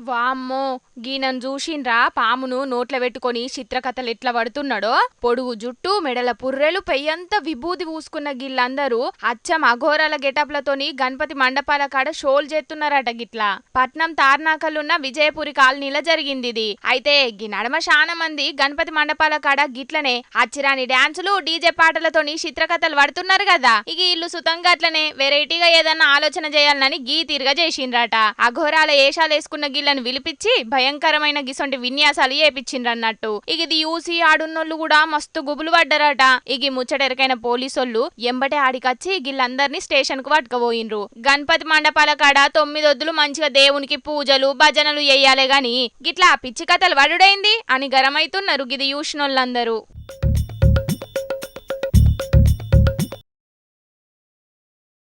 వామ్మో గీనను చూసిండ్రా పామును నోట్ల పెట్టుకొని చిత్రకథలు ఎట్లా పడుతున్నాడో. పొడుగు జుట్టు, మెడల పుర్రెలు, పెయ్యంతా విభూది పూసుకున్న గిళ్ళందరూ అచ్చం అఘోరాల గెటప్లతోని గణపతి మండపాల కాడ షోలు చేస్తున్నారట. గిట్లా పట్నం తార్నాకలున్న విజయపురి కాలనీలో జరిగింది ఇది. అయితే గీ నడమ శానా మంది గణపతి మండపాల కాడ గిట్లనే అచ్చిరాని డాన్సులు, డీజే పాటలతోని చిత్రకథలు పడుతున్నారు కదా. ఇక ఇల్లు సుతంగా అట్లనే వెరైటీగా ఏదన్నా ఆలోచన చేయాలని గీ తీరుగా చేసిండ్రట. అఘోరాల ఏషాలేసుకున్న గిళ్ళను విలిపించి భయంకరమైన గిసొంటి విన్యాసాలు చేపించిండ్రన్నట్టు. ఇక ఇది యూసి ఆడున్నోళ్ళు కూడా మస్తు గుబులు పడ్డారట. ఇక ముచ్చటెరకైన పోలీసోళ్ళు ఎంబటే ఆడికచ్చి గిళ్ళందరినీ స్టేషన్ కు పట్టుకుపోయిండ్రు. గణపతి మండపాల కాడ 9 ఒద్దులు మంచిగా దేవునికి పూజలు భజనలు చెయ్యాలే గాని గిట్లా పిచ్చి కథలు వడుడైంది అని గరమైతున్నారు గిది చూసినోళ్ళందరూ.